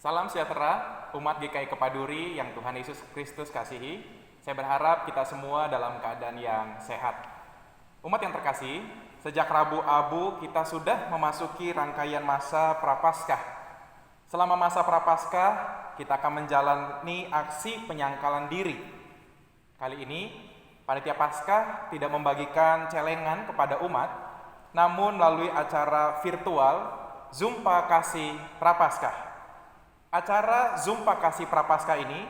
Salam sejahtera umat GKI Kepaduri yang Tuhan Yesus Kristus kasihi. Saya berharap kita semua dalam keadaan yang sehat. Umat yang terkasih, sejak Rabu Abu kita sudah memasuki rangkaian masa Prapaskah. Selama masa Prapaskah, kita akan menjalani aksi penyangkalan diri. Kali ini, Panitia Paskah tidak membagikan celengan kepada umat, namun melalui acara virtual Zumpa Kasih Prapaskah. Acara Zumpa Kasih Prapaskah ini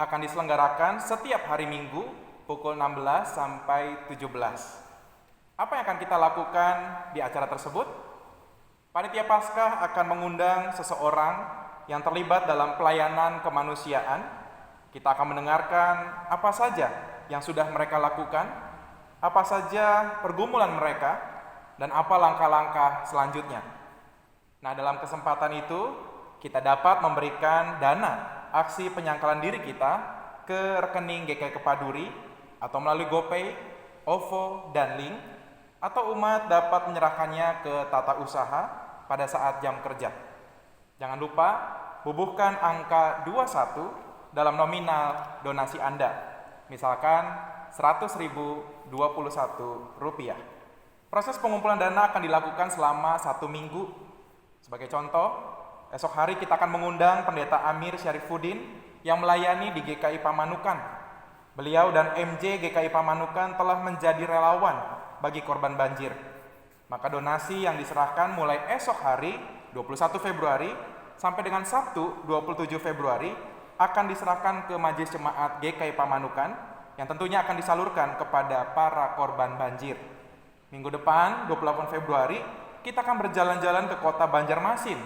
akan diselenggarakan setiap hari Minggu pukul 16 sampai 17. Apa yang akan kita lakukan di acara tersebut? Panitia Paskah akan mengundang seseorang yang terlibat dalam pelayanan kemanusiaan. Kita akan mendengarkan apa saja yang sudah mereka lakukan, apa saja pergumulan mereka, dan apa langkah-langkah selanjutnya. Nah, dalam kesempatan itu, kita dapat memberikan dana aksi penyangkalan diri kita ke rekening GKI Kepaduri atau melalui GoPay, OVO, dan Link, atau umat dapat menyerahkannya ke tata usaha pada saat jam kerja. Jangan lupa bubuhkan angka 21 dalam nominal donasi Anda, misalkan Rp100.021. Proses pengumpulan dana akan dilakukan selama 1 minggu. Sebagai contoh, esok hari kita akan mengundang Pendeta Amir Syarifuddin yang melayani di GKI Pamanukan. Beliau dan MJ GKI Pamanukan telah menjadi relawan bagi korban banjir. Maka donasi yang diserahkan mulai esok hari 21 Februari sampai dengan Sabtu 27 Februari akan diserahkan ke Majelis Jemaat GKI Pamanukan yang tentunya akan disalurkan kepada para korban banjir. Minggu depan 28 Februari kita akan berjalan-jalan ke kota Banjarmasin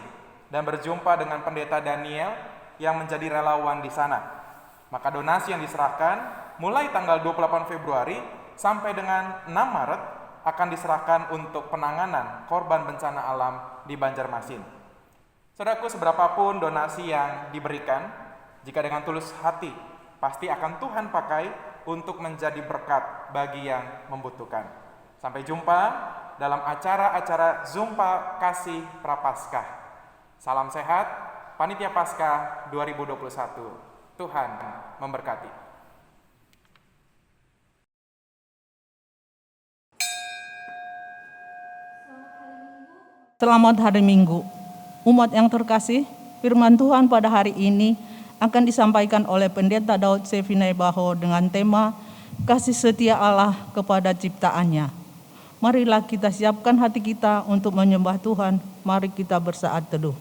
dan berjumpa dengan Pendeta Daniel yang menjadi relawan di sana. Maka donasi yang diserahkan mulai tanggal 28 Februari sampai dengan 6 Maret akan diserahkan untuk penanganan korban bencana alam di Banjarmasin. Saudaraku, seberapapun donasi yang diberikan, jika dengan tulus hati, pasti akan Tuhan pakai untuk menjadi berkat bagi yang membutuhkan. Sampai jumpa dalam acara-acara Zumpa Kasih Prapaskah. Salam sehat, Panitia Paskah 2021. Tuhan memberkati. Selamat hari Minggu. Umat yang terkasih, firman Tuhan pada hari ini akan disampaikan oleh Pendeta Daud Sevinay Baho dengan tema Kasih Setia Allah kepada ciptaannya. Marilah kita siapkan hati kita untuk menyembah Tuhan. Mari kita bersaat teduh.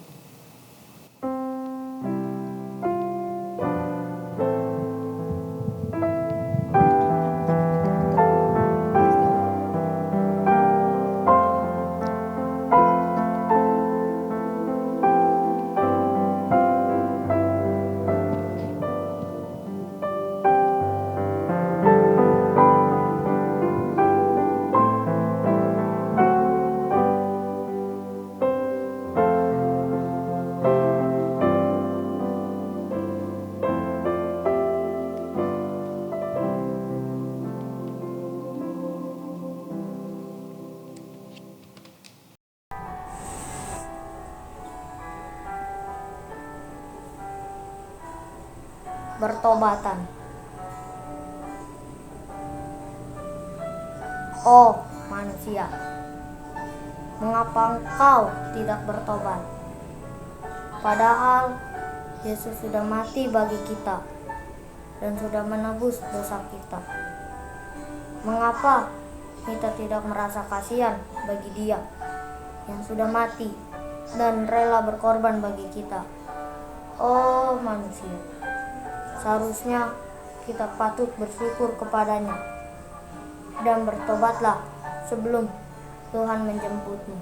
Bertobatan. Oh manusia, mengapa engkau tidak bertobat? Padahal Yesus sudah mati bagi kita dan sudah menebus dosa kita. Mengapa kita tidak merasa kasihan bagi Dia yang sudah mati dan rela berkorban bagi kita? Oh manusia, seharusnya kita patut bersyukur kepadanya dan bertobatlah sebelum Tuhan menjemputmu.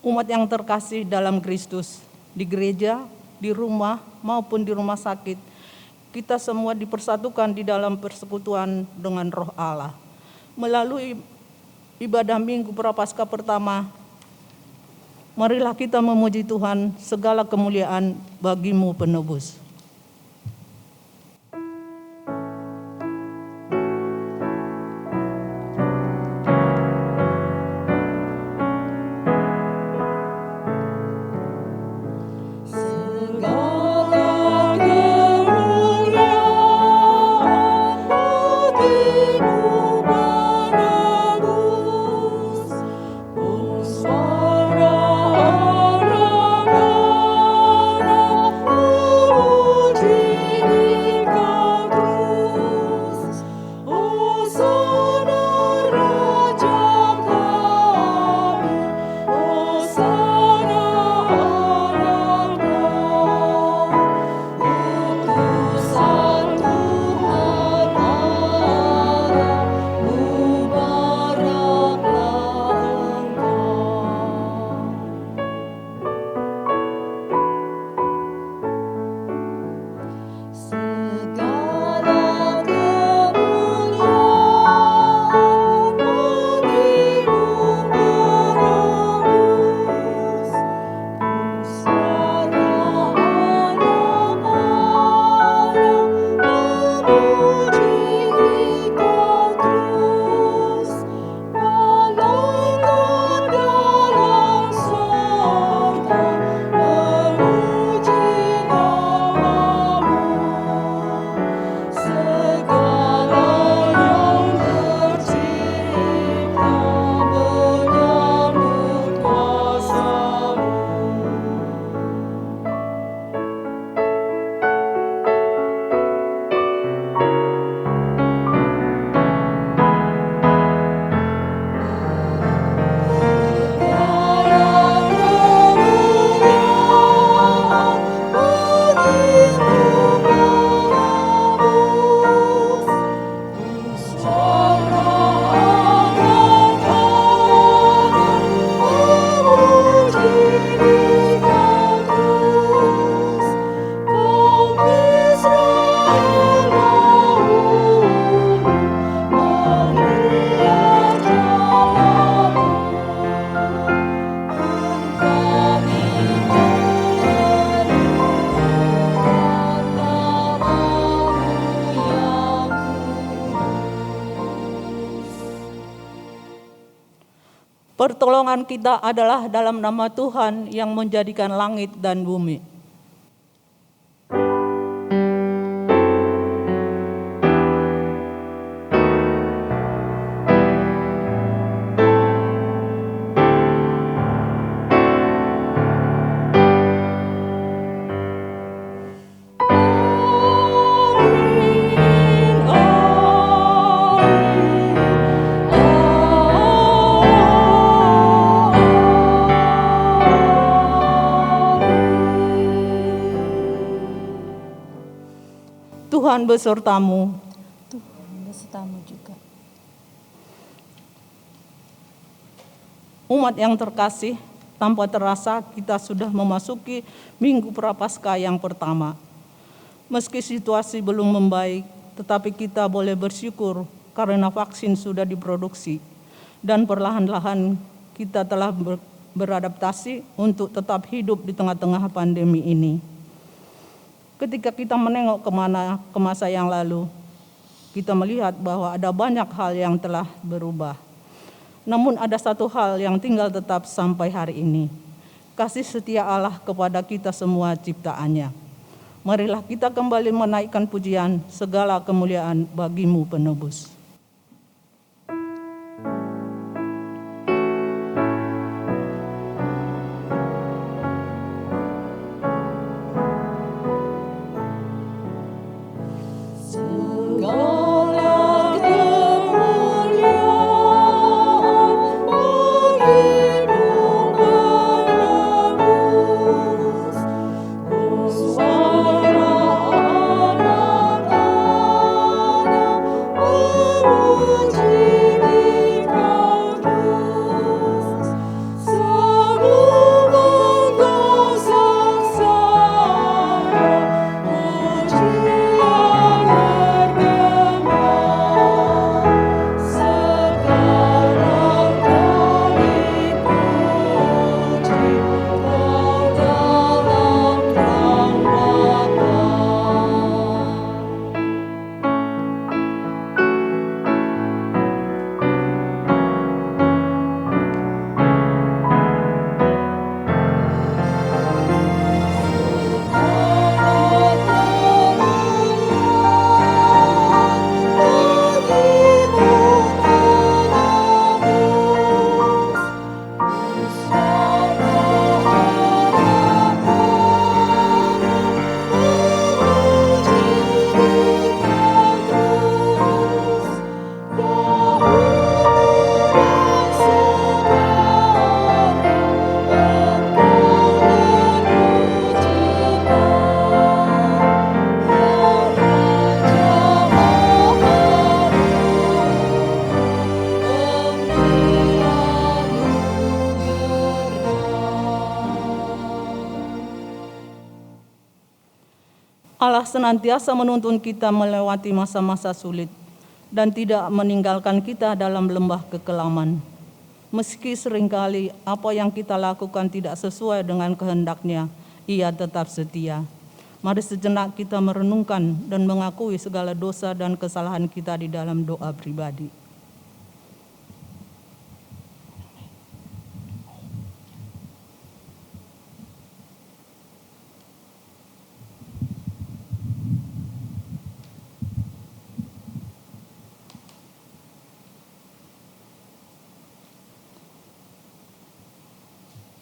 Umat yang terkasih dalam Kristus, di gereja, di rumah, maupun di rumah sakit, kita semua dipersatukan di dalam persekutuan dengan Roh Allah. Melalui ibadah Minggu Prapaskah pertama, marilah kita memuji Tuhan, segala kemuliaan bagimu penebus. Pertolongan kita adalah dalam nama Tuhan yang menjadikan langit dan bumi. Tuhan besertamu. Tuhan besertamu juga. Umat yang terkasih, tanpa terasa kita sudah memasuki Minggu Prapaskah yang pertama. Meski situasi belum membaik, tetapi kita boleh bersyukur karena vaksin sudah diproduksi dan perlahan-lahan kita telah beradaptasi untuk tetap hidup di tengah-tengah pandemi ini. Ketika kita menengok ke masa yang lalu, kita melihat bahwa ada banyak hal yang telah berubah. Namun ada satu hal yang tinggal tetap sampai hari ini, kasih setia Allah kepada kita semua ciptaannya. Marilah kita kembali menaikkan pujian, segala kemuliaan bagimu penebus. Oh senantiasa menuntun kita melewati masa-masa sulit dan tidak meninggalkan kita dalam lembah kekelaman. Meski seringkali apa yang kita lakukan tidak sesuai dengan kehendak-Nya, Ia tetap setia. Mari sejenak kita merenungkan dan mengakui segala dosa dan kesalahan kita di dalam doa pribadi.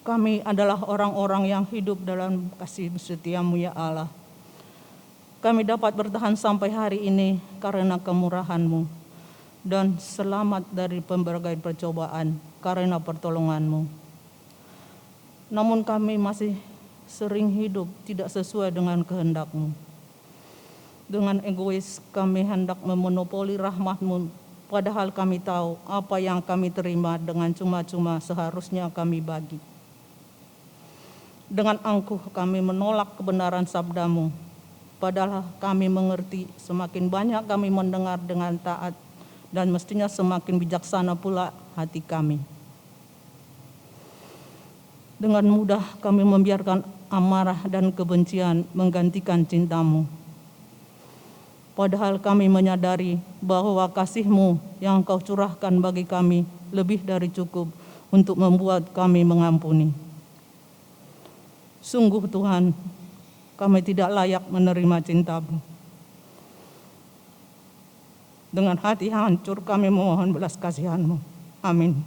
Kami adalah orang-orang yang hidup dalam kasih setia-Mu ya Allah. Kami dapat bertahan sampai hari ini karena kemurahan-Mu dan selamat dari berbagai percobaan karena pertolongan-Mu. Namun kami masih sering hidup tidak sesuai dengan kehendak-Mu. Dengan egois kami hendak memonopoli rahmat-Mu, padahal kami tahu apa yang kami terima dengan cuma-cuma seharusnya kami bagi. Dengan angkuh kami menolak kebenaran sabda-Mu, padahal kami mengerti semakin banyak kami mendengar dengan taat dan mestinya semakin bijaksana pula hati kami. Dengan mudah kami membiarkan amarah dan kebencian menggantikan cinta-Mu. Padahal kami menyadari bahwa kasih-Mu yang Kau curahkan bagi kami lebih dari cukup untuk membuat kami mengampuni. Sungguh Tuhan, kami tidak layak menerima cinta-Mu. Dengan hati hancur kami memohon belas kasihan-Mu. Amin.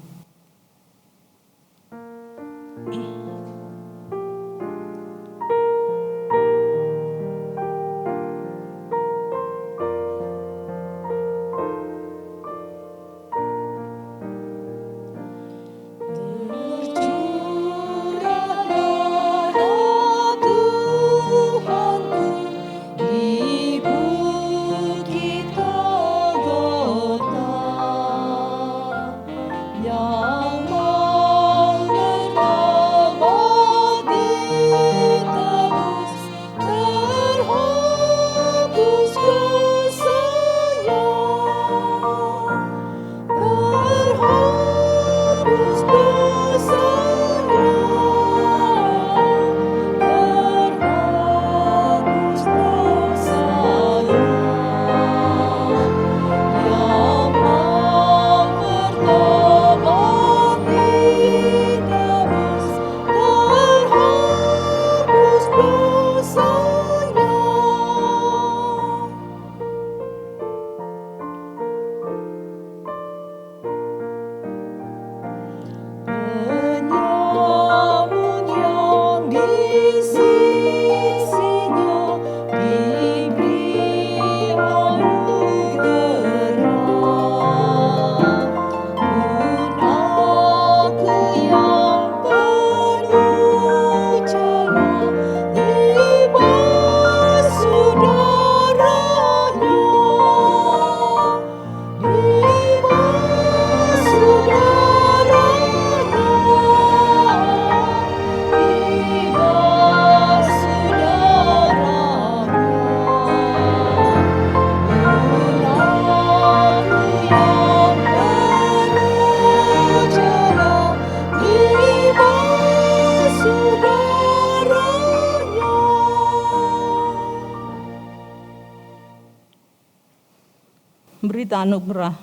Berita anugerah.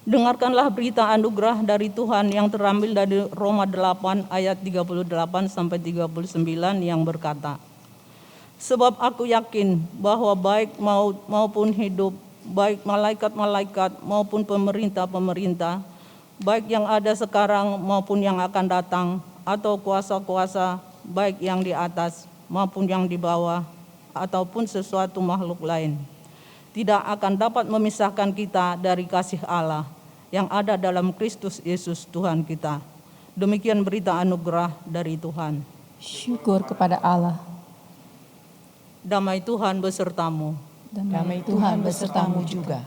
Dengarkanlah berita anugerah dari Tuhan yang terambil dari Roma 8 ayat 38 sampai 39 yang berkata, sebab aku yakin bahwa baik maut maupun hidup, baik malaikat-malaikat maupun pemerintah-pemerintah, baik yang ada sekarang maupun yang akan datang, atau kuasa-kuasa, baik yang di atas maupun yang di bawah, ataupun sesuatu makhluk lain, tidak akan dapat memisahkan kita dari kasih Allah yang ada dalam Kristus Yesus Tuhan kita. Demikian berita anugerah dari Tuhan. Syukur kepada Allah. Damai Tuhan besertamu. Damai Tuhan besertamu juga.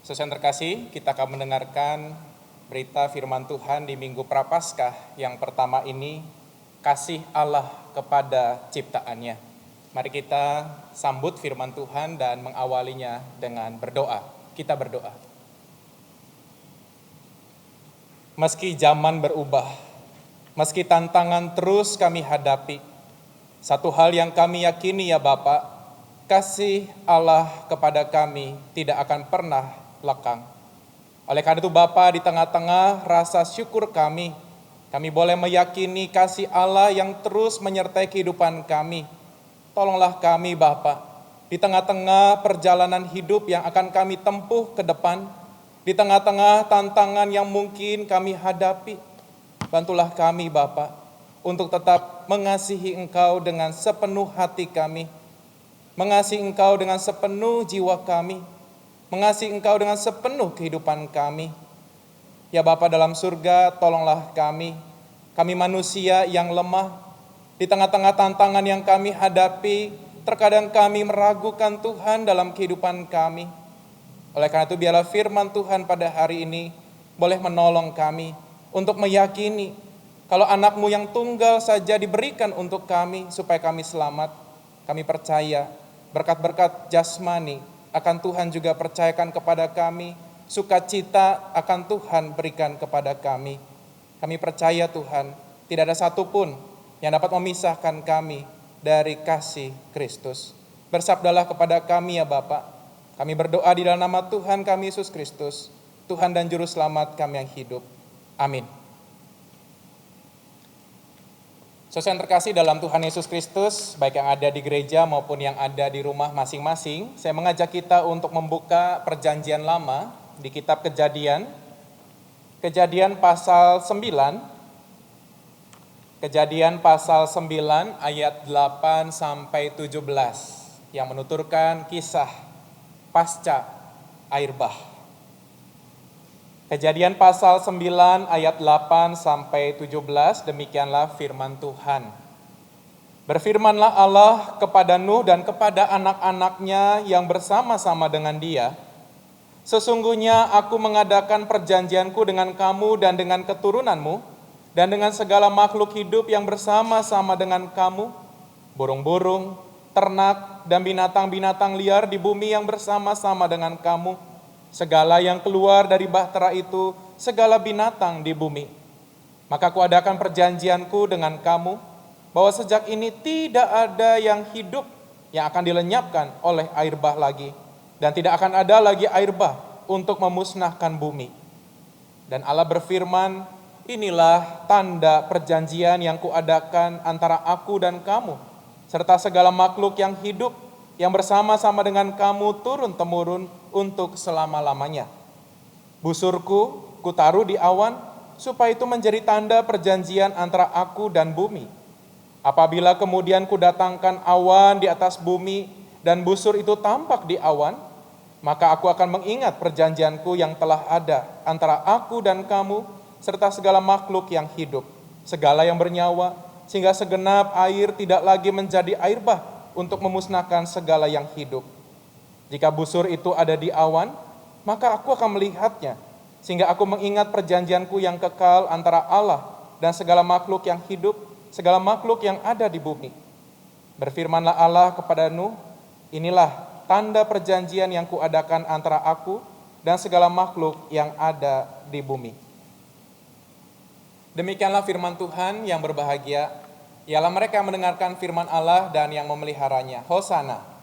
Saudara yang terkasih, kita akan mendengarkan berita firman Tuhan di Minggu Prapaskah yang pertama ini, kasih Allah kepada ciptaannya. Mari kita sambut firman Tuhan dan mengawalinya dengan berdoa. Kita berdoa. Meski zaman berubah, meski tantangan terus kami hadapi, satu hal yang kami yakini ya Bapa, kasih Allah kepada kami tidak akan pernah lekang. Oleh karena itu Bapa, di tengah-tengah rasa syukur kami boleh meyakini kasih Allah yang terus menyertai kehidupan kami. Tolonglah kami Bapa, di tengah-tengah perjalanan hidup yang akan kami tempuh ke depan, di tengah-tengah tantangan yang mungkin kami hadapi, bantulah kami Bapa untuk tetap mengasihi Engkau dengan sepenuh hati kami, mengasihi Engkau dengan sepenuh jiwa kami, mengasihi Engkau dengan sepenuh kehidupan kami. Ya Bapa dalam surga, tolonglah kami manusia yang lemah, di tengah-tengah tantangan yang kami hadapi, terkadang kami meragukan Tuhan dalam kehidupan kami. Oleh karena itu biarlah firman Tuhan pada hari ini boleh menolong kami untuk meyakini kalau anak-Mu yang tunggal saja diberikan untuk kami supaya kami selamat. Kami percaya berkat-berkat jasmani akan Tuhan juga percayakan kepada kami, sukacita akan Tuhan berikan kepada kami. Kami percaya Tuhan, tidak ada satupun yang dapat memisahkan kami dari kasih Kristus. Bersabdalah kepada kami ya Bapa. Kami berdoa di dalam nama Tuhan kami Yesus Kristus, Tuhan dan Juru Selamat kami yang hidup. Amin. Saudara yang terkasih dalam Tuhan Yesus Kristus, baik yang ada di gereja maupun yang ada di rumah masing-masing, saya mengajak kita untuk membuka perjanjian lama di kitab Kejadian pasal 9, Kejadian pasal 9 ayat 8 sampai 17 yang menuturkan kisah pasca air bah. Kejadian pasal 9 ayat 8 sampai 17, demikianlah firman Tuhan. Berfirmanlah Allah kepada Nuh dan kepada anak-anaknya yang bersama-sama dengan dia, sesungguhnya aku mengadakan perjanjianku dengan kamu dan dengan keturunanmu, dan dengan segala makhluk hidup yang bersama-sama dengan kamu, burung-burung, ternak, dan binatang-binatang liar di bumi yang bersama-sama dengan kamu, segala yang keluar dari bahtera itu, segala binatang di bumi. Maka kuadakan perjanjianku dengan kamu, bahwa sejak ini tidak ada yang hidup yang akan dilenyapkan oleh air bah lagi, dan tidak akan ada lagi air bah untuk memusnahkan bumi. Dan Allah berfirman, inilah tanda perjanjian yang kuadakan antara aku dan kamu, serta segala makhluk yang hidup yang bersama-sama dengan kamu turun-temurun untuk selama-lamanya. Busurku kutaruh di awan, supaya itu menjadi tanda perjanjian antara aku dan bumi. Apabila kemudian kudatangkan awan di atas bumi, dan busur itu tampak di awan, maka aku akan mengingat perjanjianku yang telah ada antara aku dan kamu, serta segala makhluk yang hidup, segala yang bernyawa, sehingga segenap air tidak lagi menjadi air bah, untuk memusnahkan segala yang hidup. Jika busur itu ada di awan, maka aku akan melihatnya, sehingga aku mengingat perjanjianku yang kekal antara Allah dan segala makhluk yang hidup, segala makhluk yang ada di bumi. Berfirmanlah Allah kepada Nuh, inilah tanda perjanjian yang kuadakan antara aku dan segala makhluk yang ada di bumi. Demikianlah firman Tuhan. Yang berbahagia ialah mereka yang mendengarkan firman Allah dan yang memeliharanya. Hosana.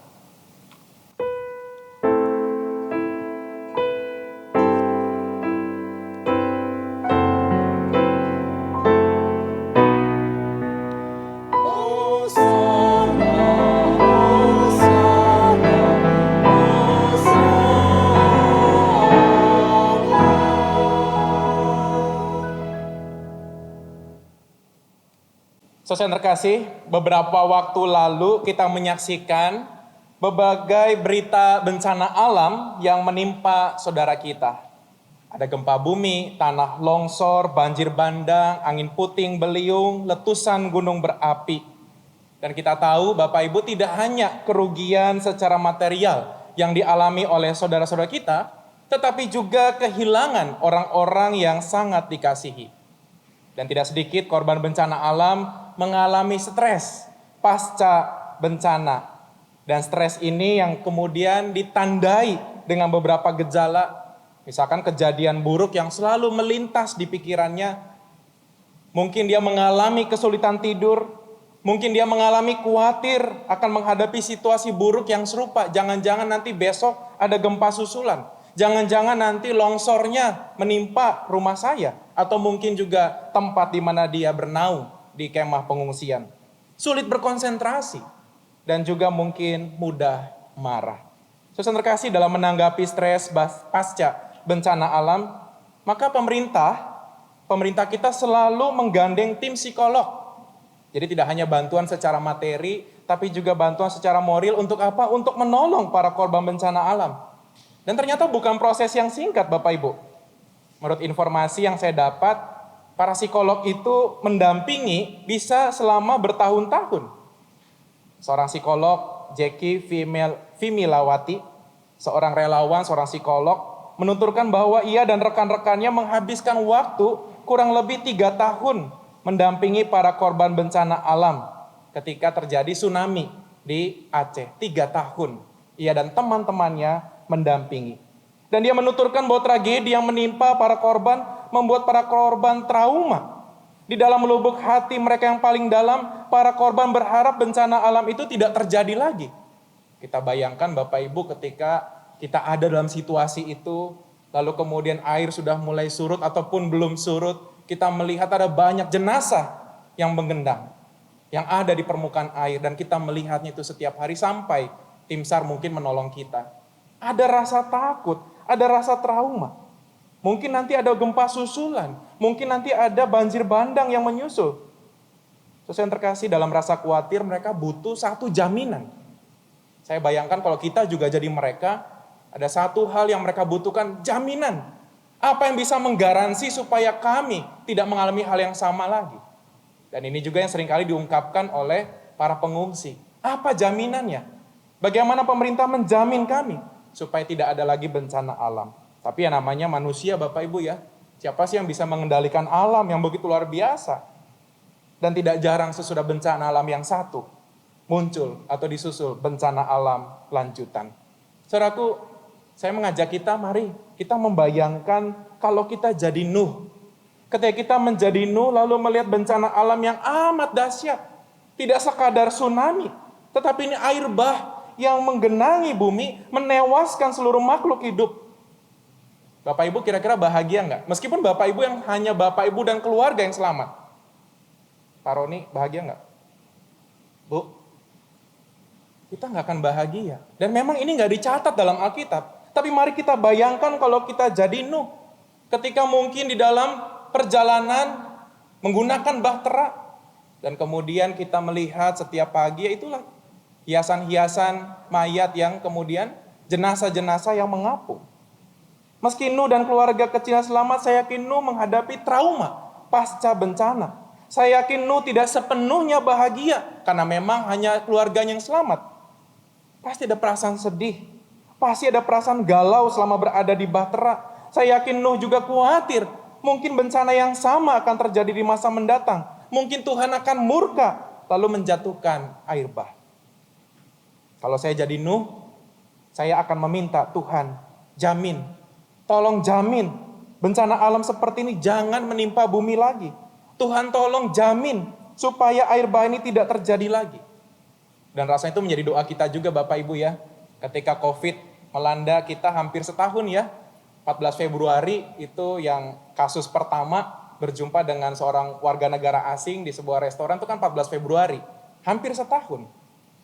Saudara yang terkasih, beberapa waktu lalu kita menyaksikan berbagai berita bencana alam yang menimpa saudara kita. Ada gempa bumi, tanah longsor, banjir bandang, angin puting beliung, letusan gunung berapi. Dan kita tahu Bapak Ibu tidak hanya kerugian secara material yang dialami oleh saudara-saudara kita, tetapi juga kehilangan orang-orang yang sangat dikasihi. Dan tidak sedikit korban bencana alam mengalami stres pasca bencana. Dan stres ini yang kemudian ditandai dengan beberapa gejala, misalkan kejadian buruk yang selalu melintas di pikirannya. Mungkin dia mengalami kesulitan tidur, mungkin dia mengalami khawatir akan menghadapi situasi buruk yang serupa. Jangan-jangan nanti besok ada gempa susulan. Jangan-jangan nanti longsornya menimpa rumah saya. Atau mungkin juga tempat di mana dia bernaung di kemah pengungsian. Sulit berkonsentrasi dan juga mungkin mudah marah. Saudara terkasih, dalam menanggapi stres pasca bencana alam, maka pemerintah kita selalu menggandeng tim psikolog. Jadi tidak hanya bantuan secara materi, tapi juga bantuan secara moral untuk apa? Untuk menolong para korban bencana alam. Dan ternyata bukan proses yang singkat, Bapak Ibu. Menurut informasi yang saya dapat, para psikolog itu mendampingi bisa selama bertahun-tahun. Seorang psikolog, Jackie Vimilawati, seorang relawan, seorang psikolog, menuturkan bahwa ia dan rekan-rekannya menghabiskan waktu kurang lebih 3 tahun mendampingi para korban bencana alam ketika terjadi tsunami di Aceh. 3 tahun ia dan teman-temannya mendampingi. Dan dia menuturkan bahwa tragedi yang menimpa para korban membuat para korban trauma. Di dalam lubuk hati mereka yang paling dalam, para korban berharap bencana alam itu tidak terjadi lagi. Kita bayangkan Bapak Ibu ketika kita ada dalam situasi itu, lalu kemudian air sudah mulai surut ataupun belum surut, kita melihat ada banyak jenazah yang menggendang, yang ada di permukaan air, dan kita melihatnya itu setiap hari sampai tim SAR mungkin menolong kita. Ada rasa takut, ada rasa trauma. Mungkin nanti ada gempa susulan, mungkin nanti ada banjir bandang yang menyusul. Sesuai yang terkasih, dalam rasa khawatir mereka butuh satu jaminan. Saya bayangkan kalau kita juga jadi mereka, ada satu hal yang mereka butuhkan, jaminan. Apa yang bisa menggaransi supaya kami tidak mengalami hal yang sama lagi. Dan ini juga yang seringkali diungkapkan oleh para pengungsi. Apa jaminannya? Bagaimana pemerintah menjamin kami supaya tidak ada lagi bencana alam? Tapi yang namanya manusia, Bapak Ibu ya, siapa sih yang bisa mengendalikan alam yang begitu luar biasa? Dan tidak jarang sesudah bencana alam yang satu muncul atau disusul bencana alam lanjutan. Saudaraku, saya mengajak kita, mari kita membayangkan kalau kita jadi Nuh. Ketika kita menjadi Nuh lalu melihat bencana alam yang amat dahsyat. Tidak sekadar tsunami, tetapi ini air bah yang menggenangi bumi, menewaskan seluruh makhluk hidup. Bapak Ibu kira-kira bahagia nggak? Meskipun Bapak Ibu yang hanya Bapak Ibu dan keluarga yang selamat. Pak Roni bahagia nggak? Bu, kita nggak akan bahagia. Dan memang ini nggak dicatat dalam Alkitab. Tapi mari kita bayangkan kalau kita jadi Nuh. Ketika mungkin di dalam perjalanan menggunakan bahtera. Dan kemudian kita melihat setiap pagi, itulah hiasan-hiasan mayat yang kemudian jenazah-jenazah yang mengapung. Meski Nuh dan keluarga kecilnya selamat, saya yakin Nuh menghadapi trauma pasca bencana. Saya yakin Nuh tidak sepenuhnya bahagia karena memang hanya keluarganya yang selamat. Pasti ada perasaan sedih, pasti ada perasaan galau selama berada di bahtera. Saya yakin Nuh juga khawatir, mungkin bencana yang sama akan terjadi di masa mendatang. Mungkin Tuhan akan murka lalu menjatuhkan air bah. Kalau saya jadi Nuh, saya akan meminta Tuhan, jamin, tolong jamin bencana alam seperti ini jangan menimpa bumi lagi. Tuhan tolong jamin supaya air bah ini tidak terjadi lagi. Dan rasanya itu menjadi doa kita juga Bapak Ibu ya. Ketika COVID melanda kita hampir setahun ya. 14 Februari itu yang kasus pertama berjumpa dengan seorang warga negara asing di sebuah restoran, itu kan 14 Februari. Hampir setahun.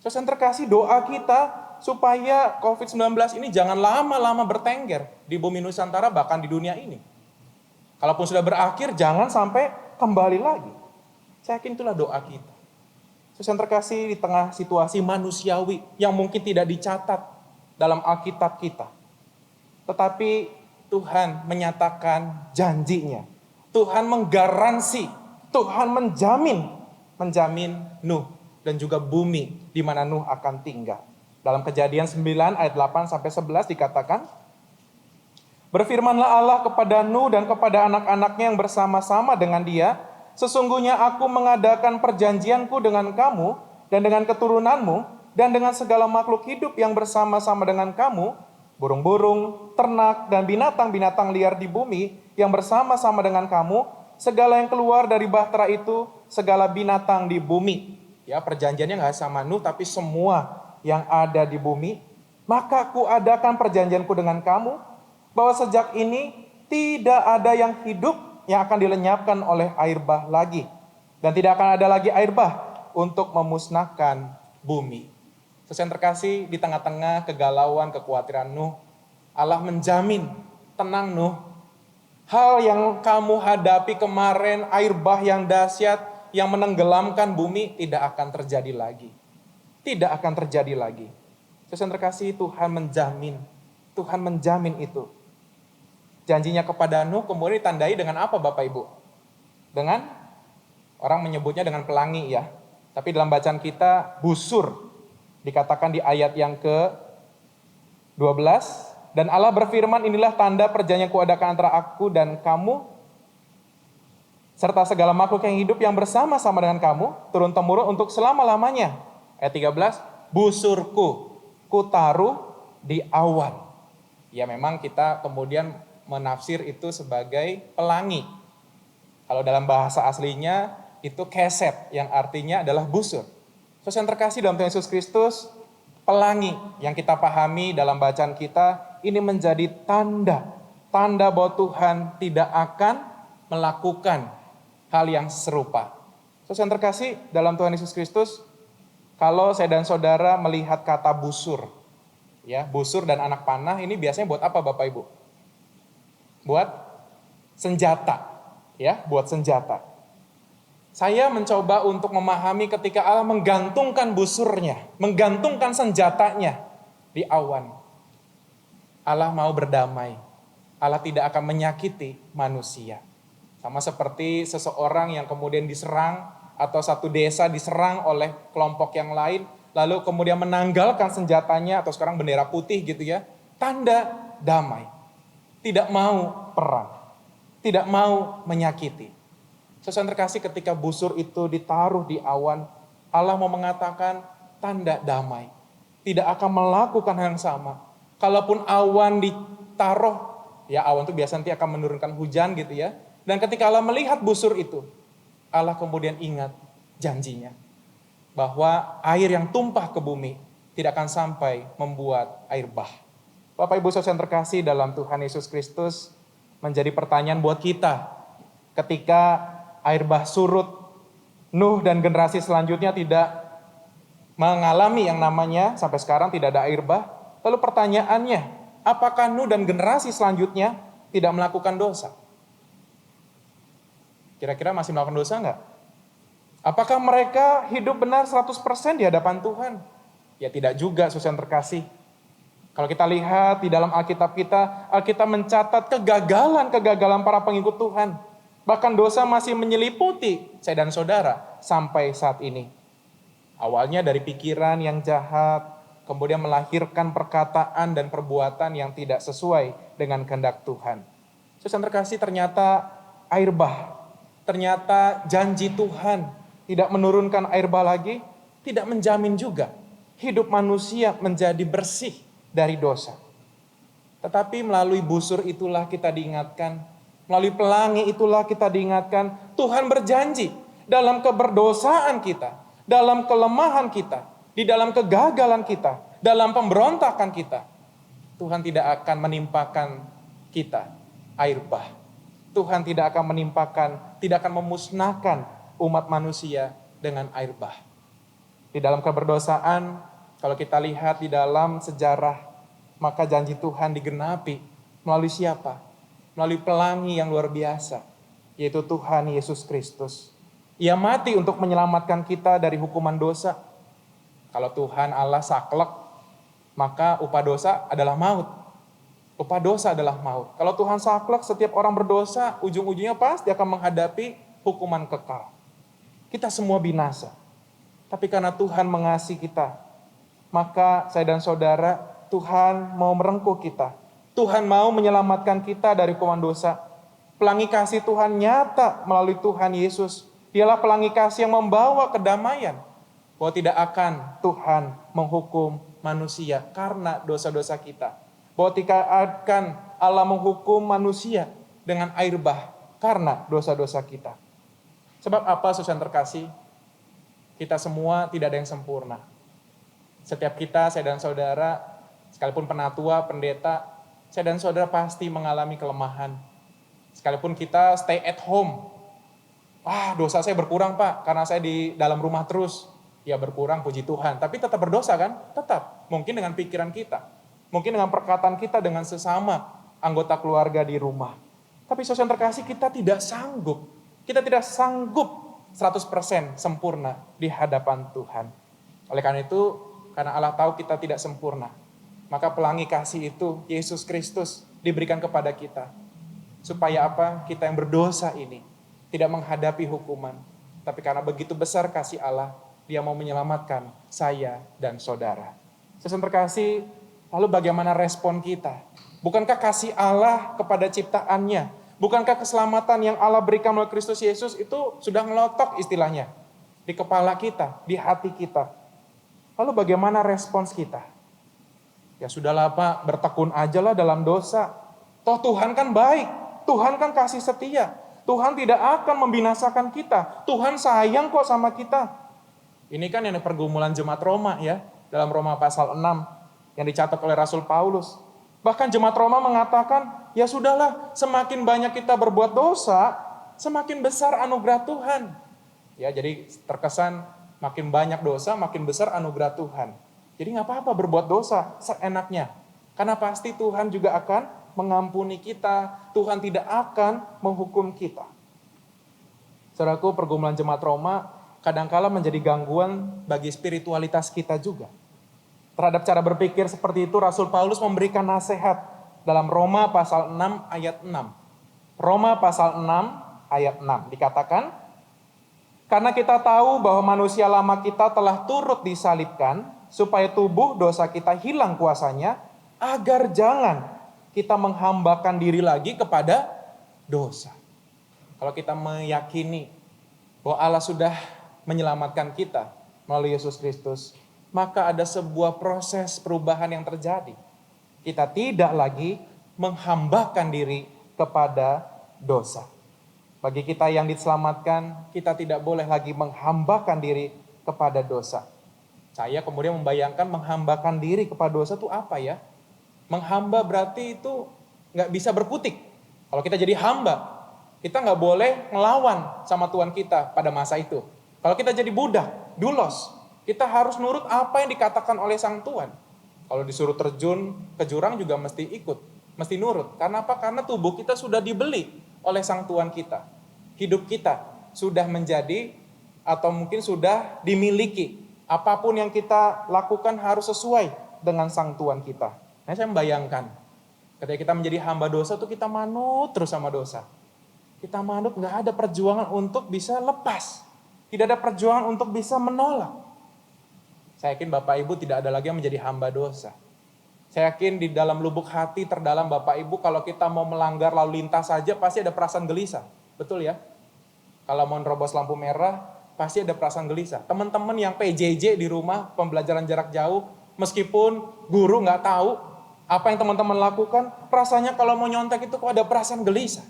Terus yang terkasih doa kita supaya COVID-19 ini jangan lama-lama bertengger di bumi Nusantara bahkan di dunia ini. Kalaupun sudah berakhir jangan sampai kembali lagi. Saya yakin itulah doa kita. Terus yang terkasih di tengah situasi manusiawi yang mungkin tidak dicatat dalam Alkitab kita. Tetapi Tuhan menyatakan janjinya. Tuhan menggaransi, Tuhan menjamin Nuh dan juga bumi di mana Nuh akan tinggal. Dalam Kejadian 9 ayat 8 sampai 11 dikatakan, Berfirmanlah Allah kepada Nuh dan kepada anak-anaknya yang bersama-sama dengan dia, sesungguhnya aku mengadakan perjanjianku dengan kamu dan dengan keturunanmu dan dengan segala makhluk hidup yang bersama-sama dengan kamu, burung-burung, ternak, dan binatang-binatang liar di bumi yang bersama-sama dengan kamu, segala yang keluar dari bahtera itu, segala binatang di bumi. Ya, perjanjiannya nggak sama Nuh, tapi semua yang ada di bumi. Maka kuadakan perjanjianku dengan kamu, bahwa sejak ini tidak ada yang hidup yang akan dilenyapkan oleh air bah lagi. Dan tidak akan ada lagi air bah untuk memusnahkan bumi. Saudara yang terkasih, di tengah-tengah kegalauan, kekhawatiran Nuh, Allah menjamin, tenang Nuh, hal yang kamu hadapi kemarin, air bah yang dahsyat, yang menenggelamkan bumi, tidak akan terjadi lagi. Tidak akan terjadi lagi. Saudara yang terkasih, Tuhan menjamin itu. Janjinya kepada Nuh kemudian ditandai dengan apa Bapak Ibu? Dengan, orang menyebutnya dengan pelangi ya. Tapi dalam bacaan kita busur. Dikatakan di ayat yang ke-12. Dan Allah berfirman, inilah tanda perjanjian kuadakan antara aku dan kamu, serta segala makhluk yang hidup yang bersama-sama dengan kamu, turun-temurun untuk selama-lamanya. Ayat 13, busurku, kutaruh di awan. Ya memang kita kemudian menafsir itu sebagai pelangi. Kalau dalam bahasa aslinya itu keset yang artinya adalah busur. Saudara yang terkasih dalam Tuhan Yesus Kristus, pelangi yang kita pahami dalam bacaan kita ini menjadi tanda bahwa Tuhan tidak akan melakukan hal yang serupa. Saudara yang terkasih dalam Tuhan Yesus Kristus, kalau saya dan saudara melihat kata busur, ya busur dan anak panah ini biasanya buat apa Bapak Ibu? Buat senjata, ya, buat senjata. Saya mencoba untuk memahami ketika Allah menggantungkan busurnya, menggantungkan senjatanya di awan. Allah mau berdamai. Allah tidak akan menyakiti manusia. Sama seperti seseorang yang kemudian diserang atau satu desa diserang oleh kelompok yang lain, lalu kemudian menanggalkan senjatanya atau sekarang bendera putih gitu ya, tanda damai. Tidak mau perang, tidak mau menyakiti. Saudara terkasih, ketika busur itu ditaruh di awan, Allah mau mengatakan tanda damai. Tidak akan melakukan hal yang sama. Kalaupun awan ditaruh, ya awan itu biasanya nanti akan menurunkan hujan gitu ya. Dan ketika Allah melihat busur itu, Allah kemudian ingat janjinya. Bahwa air yang tumpah ke bumi tidak akan sampai membuat air bah. Bapak Ibu saudara yang terkasih dalam Tuhan Yesus Kristus, menjadi pertanyaan buat kita. Ketika air bah surut, Nuh dan generasi selanjutnya tidak mengalami yang namanya, sampai sekarang tidak ada air bah. Lalu pertanyaannya, apakah Nuh dan generasi selanjutnya tidak melakukan dosa? Kira-kira masih melakukan dosa enggak? Apakah mereka hidup benar 100% di hadapan Tuhan? Ya tidak juga, saudara yang terkasih. Kalau kita lihat di dalam Alkitab kita, Alkitab mencatat kegagalan para pengikut Tuhan. Bahkan dosa masih menyeliputi saya dan saudara sampai saat ini. Awalnya dari pikiran yang jahat, kemudian melahirkan perkataan dan perbuatan yang tidak sesuai dengan kehendak Tuhan. Saudara yang terkasih, ternyata air bah, ternyata janji Tuhan tidak menurunkan air bah lagi, tidak menjamin juga hidup manusia menjadi bersih dari dosa. Tetapi melalui busur itulah kita diingatkan, melalui pelangi itulah kita diingatkan, Tuhan berjanji dalam keberdosaan kita, dalam kelemahan kita, di dalam kegagalan kita, dalam pemberontakan kita, Tuhan tidak akan menimpakan kita air bah. Tuhan tidak akan menimpakan, tidak akan memusnahkan umat manusia dengan air bah. Di dalam keberdosaan, kalau kita lihat di dalam sejarah, maka janji Tuhan digenapi melalui siapa? Melalui pelangi yang luar biasa, yaitu Tuhan Yesus Kristus. Ia mati untuk menyelamatkan kita dari hukuman dosa. Kalau Tuhan Allah saklek, maka upah dosa adalah maut. Upah dosa adalah maut. Kalau Tuhan saklek, setiap orang berdosa, ujung-ujungnya pasti akan menghadapi hukuman kekal. Kita semua binasa. Tapi karena Tuhan mengasihi kita, maka saya dan saudara, Tuhan mau merengkuh kita. Tuhan mau menyelamatkan kita dari hukuman dosa. Pelangi kasih Tuhan nyata melalui Tuhan Yesus. Dialah pelangi kasih yang membawa kedamaian. Bahwa tidak akan Tuhan menghukum manusia karena dosa-dosa kita. Bahwa tidak akan Allah menghukum manusia dengan air bah karena dosa-dosa kita. Sebab apa, saudara terkasih? Kita semua tidak ada yang sempurna. Setiap kita, saya dan saudara, sekalipun penatua, pendeta, saya dan saudara pasti mengalami kelemahan. Sekalipun kita stay at home. Dosa saya berkurang Pak, karena saya di dalam rumah terus. Ya berkurang, puji Tuhan. Tapi tetap berdosa kan? Tetap. Mungkin dengan pikiran kita. Mungkin dengan perkataan kita dengan sesama anggota keluarga di rumah. Tapi saudara terkasih, kita tidak sanggup. Kita tidak sanggup 100% sempurna di hadapan Tuhan. Oleh karena itu, karena Allah tahu kita tidak sempurna, maka pelangi kasih itu, Yesus Kristus, diberikan kepada kita. Supaya apa? Kita yang berdosa ini tidak menghadapi hukuman. Tapi karena begitu besar kasih Allah, Dia mau menyelamatkan saya dan saudara. Saudara terkasih, lalu bagaimana respon kita? Bukankah kasih Allah kepada ciptaannya? Bukankah keselamatan yang Allah berikan melalui Kristus Yesus itu sudah ngelotok istilahnya di kepala kita, di hati kita? Lalu bagaimana respons kita? Ya sudahlah Pak, bertekun aja lah dalam dosa. Toh Tuhan kan baik. Tuhan kan kasih setia. Tuhan tidak akan membinasakan kita. Tuhan sayang kok sama kita. Ini kan yang pergumulan jemaat Roma ya. Dalam Roma pasal 6 yang dicatat oleh Rasul Paulus. Bahkan jemaat Roma mengatakan, ya sudahlah, semakin banyak kita berbuat dosa, semakin besar anugerah Tuhan. Ya, jadi terkesan makin banyak dosa, makin besar anugerah Tuhan. Jadi nggak apa-apa berbuat dosa seenaknya. Karena pasti Tuhan juga akan mengampuni kita, Tuhan tidak akan menghukum kita. Saudaraku, pergumulan jemaat Roma kadangkala menjadi gangguan bagi spiritualitas kita juga. Terhadap cara berpikir seperti itu, Rasul Paulus memberikan nasihat dalam Roma pasal 6 ayat 6. Roma pasal 6 ayat 6 dikatakan, karena kita tahu bahwa manusia lama kita telah turut disalibkan, supaya tubuh dosa kita hilang kuasanya, agar jangan kita menghambakan diri lagi kepada dosa. Kalau kita meyakini bahwa Allah sudah menyelamatkan kita melalui Yesus Kristus, maka ada sebuah proses perubahan yang terjadi. Kita tidak lagi menghambakan diri kepada dosa. Bagi kita yang diselamatkan, kita tidak boleh lagi menghambakan diri kepada dosa. Saya kemudian membayangkan menghambakan diri kepada dosa itu apa ya? Menghamba berarti itu nggak bisa berkutik. Kalau kita jadi hamba, kita nggak boleh ngelawan sama Tuhan kita pada masa itu. Kalau kita jadi budak, dulos, kita harus nurut apa yang dikatakan oleh sang Tuhan. Kalau disuruh terjun ke jurang juga mesti ikut, mesti nurut. Karena apa? Karena tubuh kita sudah dibeli oleh sang Tuhan kita. Hidup kita sudah menjadi atau mungkin sudah dimiliki. Apapun yang kita lakukan harus sesuai dengan sang Tuhan kita. Nah, saya membayangkan ketika kita menjadi hamba dosa tuh kita manut terus sama dosa. Kita manut, nggak ada perjuangan untuk bisa lepas. Tidak ada perjuangan untuk bisa menolak. Saya yakin Bapak Ibu tidak ada lagi yang menjadi hamba dosa. Saya yakin di dalam lubuk hati terdalam Bapak Ibu, kalau kita mau melanggar lalu lintas saja pasti ada perasaan gelisah. Betul ya? Kalau mau nerobos lampu merah, pasti ada perasaan gelisah. Teman-teman yang PJJ di rumah, pembelajaran jarak jauh, meskipun guru nggak tahu apa yang teman-teman lakukan, rasanya kalau mau nyontek itu kok ada perasaan gelisah.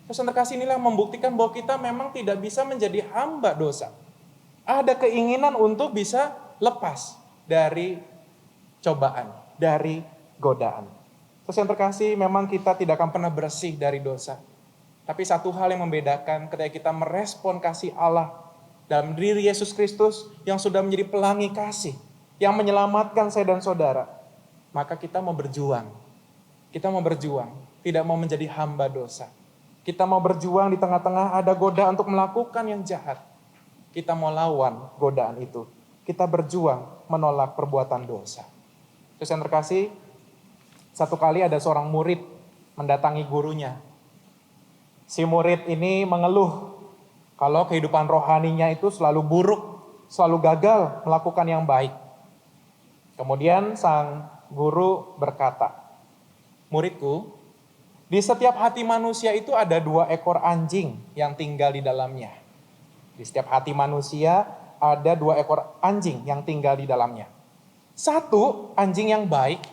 Pesan terkasih inilah membuktikan bahwa kita memang tidak bisa menjadi hamba dosa. Ada keinginan untuk bisa lepas dari cobaan, dari godaan. Pesan terkasih, memang kita tidak akan pernah bersih dari dosa. Tapi satu hal yang membedakan ketika kita merespon kasih Allah dalam diri Yesus Kristus yang sudah menjadi pelangi kasih, yang menyelamatkan saya dan saudara, maka kita mau berjuang. Kita mau berjuang, tidak mau menjadi hamba dosa. Kita mau berjuang di tengah-tengah ada godaan untuk melakukan yang jahat. Kita mau lawan godaan itu. Kita berjuang menolak perbuatan dosa. Terus yang terkasih, satu kali ada seorang murid mendatangi gurunya. Si murid ini mengeluh kalau kehidupan rohaninya itu selalu buruk, selalu gagal melakukan yang baik. Kemudian sang guru berkata, muridku, di setiap hati manusia itu ada 2 ekor anjing yang tinggal di dalamnya. Di setiap hati manusia ada 2 ekor anjing yang tinggal di dalamnya. 1 anjing yang baik,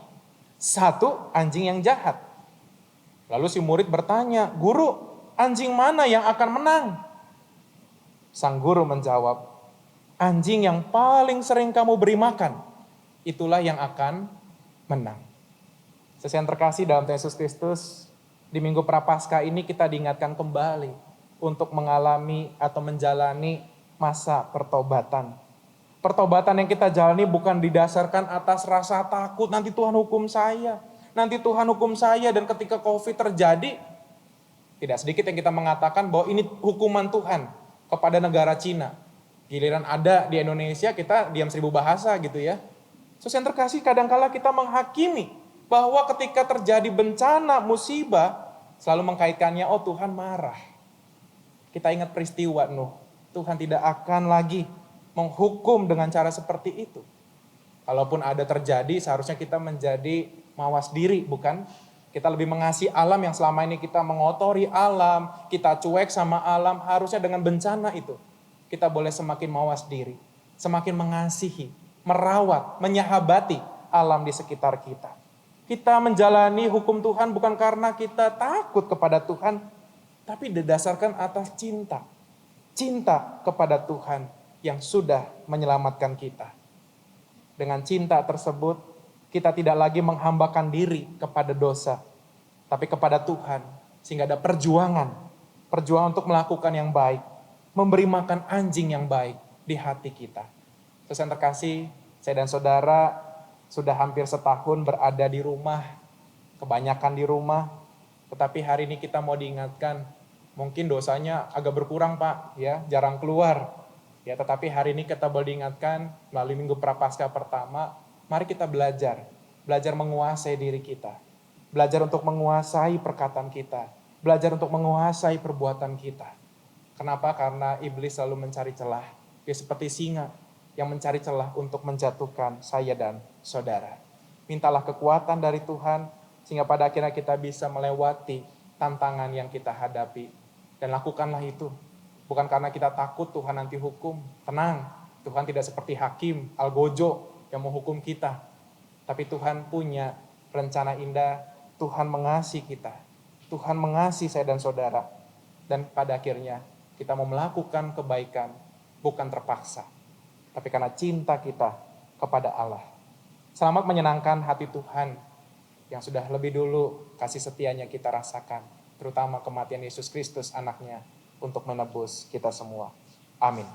1 anjing yang jahat. Lalu si murid bertanya, "Guru, anjing mana yang akan menang?" Sang guru menjawab, "Anjing yang paling sering kamu beri makan, itulah yang akan menang." Sesama terkasih dalam Tuhan Yesus Kristus, di Minggu Prapaskah ini kita diingatkan kembali untuk mengalami atau menjalani masa pertobatan. Pertobatan yang kita jalani bukan didasarkan atas rasa takut, nanti Tuhan hukum saya. Nanti Tuhan hukum saya, dan ketika COVID terjadi, tidak sedikit yang kita mengatakan bahwa ini hukuman Tuhan kepada negara Cina. Giliran ada di Indonesia, kita diam 1000 bahasa gitu ya. Yang terkasih, kadangkala kita menghakimi bahwa ketika terjadi bencana, musibah, selalu mengkaitkannya, oh Tuhan marah. Kita ingat peristiwa Nuh, Tuhan tidak akan lagi menghukum dengan cara seperti itu. Kalaupun ada terjadi, seharusnya kita menjadi mawas diri, bukan? Kita lebih mengasihi alam yang selama ini kita mengotori alam, kita cuek sama alam, harusnya dengan bencana itu, kita boleh semakin mawas diri, semakin mengasihi, merawat, menyahabati alam di sekitar kita. Kita menjalani hukum Tuhan bukan karena kita takut kepada Tuhan, tapi didasarkan atas cinta. Cinta kepada Tuhan yang sudah menyelamatkan kita. Dengan cinta tersebut, kita tidak lagi menghambakan diri kepada dosa, tapi kepada Tuhan. Sehingga ada perjuangan untuk melakukan yang baik, memberi makan anjing yang baik di hati kita. Yang terkasih, saya dan saudara sudah hampir setahun berada di rumah, kebanyakan di rumah, tetapi hari ini kita mau diingatkan, mungkin dosanya agak berkurang Pak, ya, jarang keluar, ya, tetapi hari ini kita boleh diingatkan melalui Minggu Prapaskah pertama, mari kita belajar menguasai diri kita, belajar untuk menguasai perkataan kita, belajar untuk menguasai perbuatan kita. Kenapa? Karena iblis selalu mencari celah, dia seperti singa yang mencari celah untuk menjatuhkan saya dan saudara. Mintalah kekuatan dari Tuhan, sehingga pada akhirnya kita bisa melewati tantangan yang kita hadapi. Dan lakukanlah itu, bukan karena kita takut Tuhan nanti hukum. Tenang, Tuhan tidak seperti hakim, algojo yang menghukum kita. Tapi Tuhan punya rencana indah, Tuhan mengasihi kita. Tuhan mengasihi saya dan saudara. Dan pada akhirnya kita mau melakukan kebaikan, bukan terpaksa, tapi karena cinta kita kepada Allah. Selamat menyenangkan hati Tuhan yang sudah lebih dulu kasih setianya kita rasakan, terutama kematian Yesus Kristus anaknya untuk menebus kita semua. Amin.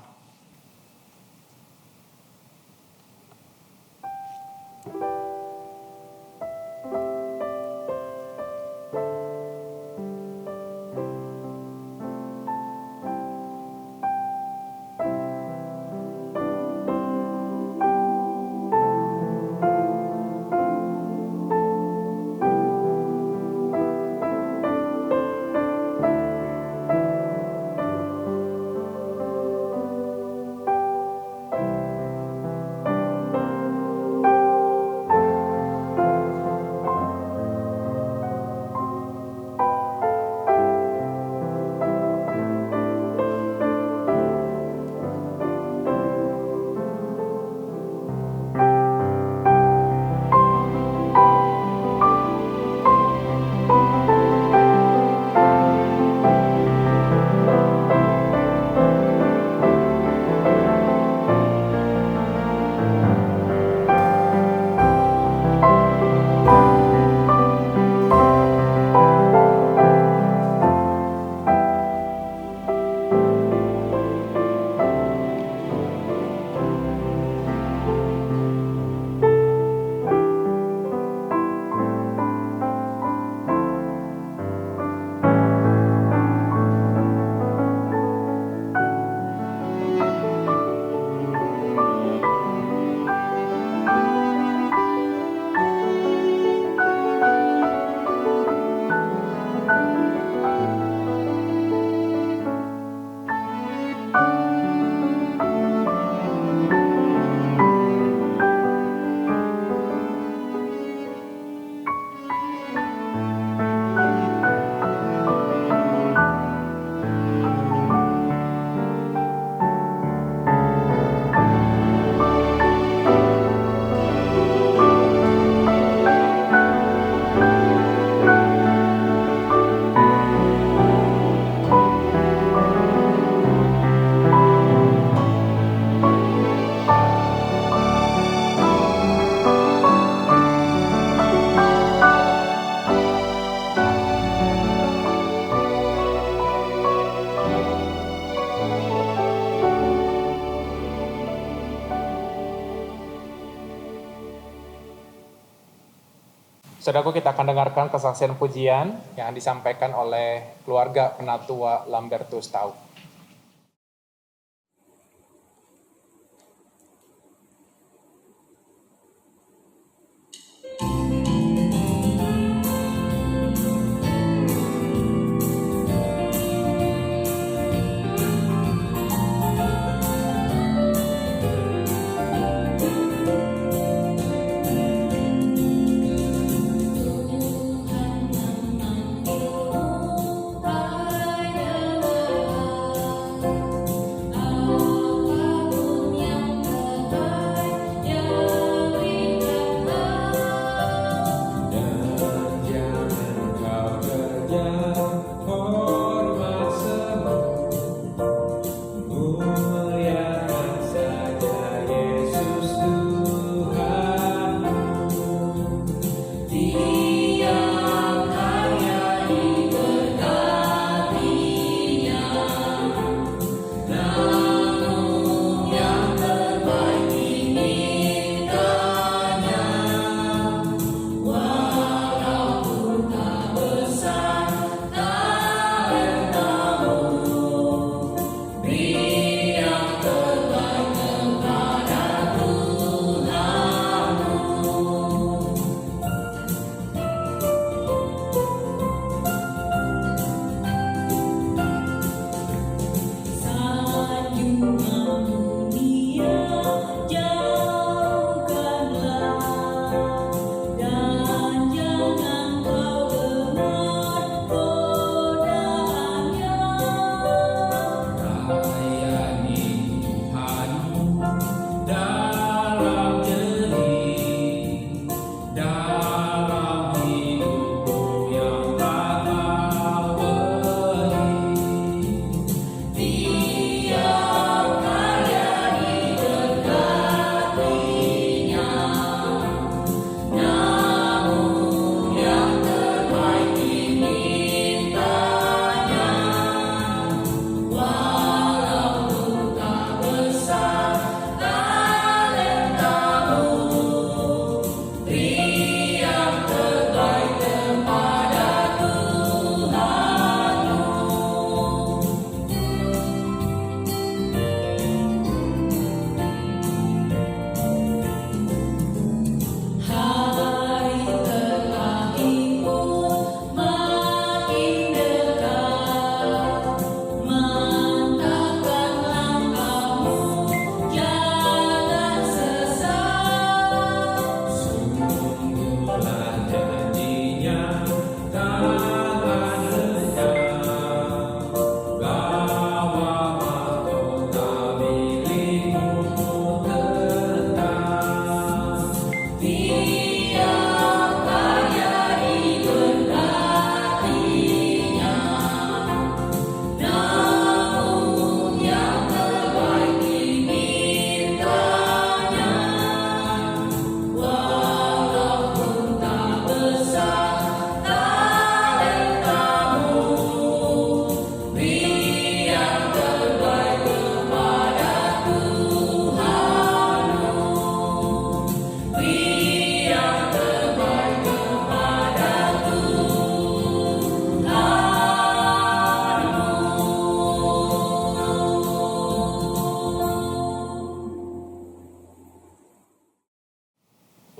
Saudaraku, kita akan dengarkan kesaksian pujian yang disampaikan oleh keluarga Penatua Lambertus Tau.